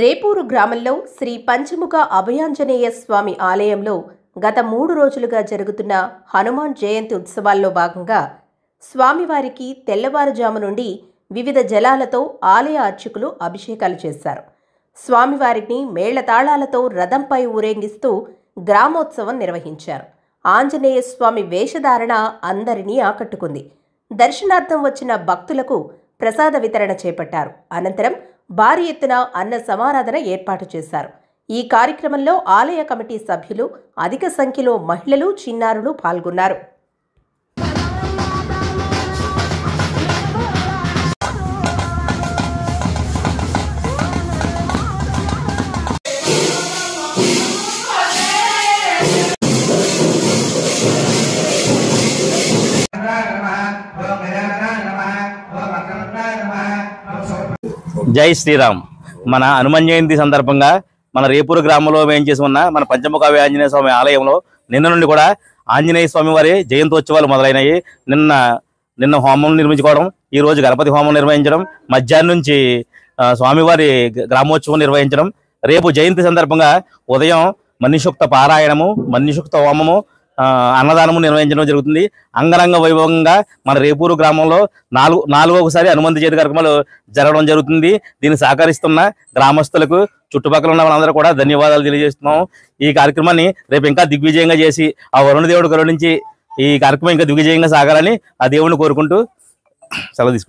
రేపూరు గ్రామంలో శ్రీ పంచముఖ అభయాంజనేయ స్వామి ఆలయంలో గత 3 రోజులుగా జరుగుతున్న హనుమాన్ జయంతి ఉత్సవాల్లో భాగంగా స్వామివారికి తెల్లవారుజాము నుండి వివిధ జలాలతో ఆలయ అర్చకులు అభిషేకాలు చేశారు. స్వామివారిని మేళతాళాలతో రథంపై ఊరేగిస్తూ గ్రామోత్సవం నిర్వహించారు. ఆంజనేయ స్వామి వేషధారణ అందరినీ ఆకట్టుకుంది. దర్శనార్థం వచ్చిన భక్తులకు ప్రసాద వితరణ చేపట్టారు. అనంతరం భారీ ఎత్తున అన్న సమారాధన ఏర్పాటు చేశారు. ఈ కార్యక్రమంలో ఆలయ కమిటీ సభ్యులు, అధిక సంఖ్యలో మహిళలు, చిన్నారులు పాల్గొన్నారు. జై శ్రీరామ్. మన హనుమాన్ జయంతి సందర్భంగా మన రేపూరు గ్రామంలో వేయించేసి ఉన్న మన పంచముఖ ఆంజనేయ స్వామి ఆలయంలో నిన్న నుండి కూడా ఆంజనేయ స్వామి వారి జయంతోత్సవాలు మొదలైనవి. నిన్న హోమం నిర్మించుకోవడం, ఈ రోజు గణపతి హోమం నిర్వహించడం, మధ్యాహ్నం నుంచి స్వామివారి గ్రామోత్సవం నిర్వహించడం, రేపు జయంతి సందర్భంగా ఉదయం మన్నిషుక్త పారాయణము, మన్నిషుక్త హోమము, అన్నదానము నిర్వహించడం జరుగుతుంది. అంగరంగ వైభవంగా మన రేపూరు గ్రామంలో నాలుగోసారి హనుమంత జయంతి కార్యక్రమాలు జరగడం జరుగుతుంది. దీన్ని సహకరిస్తున్న గ్రామస్తులకు, చుట్టుపక్కల ఉన్న వాళ్ళందరూ కూడా ధన్యవాదాలు తెలియజేస్తున్నాం. ఈ కార్యక్రమాన్ని రేపు ఇంకా దిగ్విజయంగా చేసి ఆ వరుణ దేవుడు కరుణించి ఈ కార్యక్రమం ఇంకా దిగ్విజయంగా సాగాలని ఆ దేవుడిని కోరుకుంటూ సెలవు తీసుకుంటాం.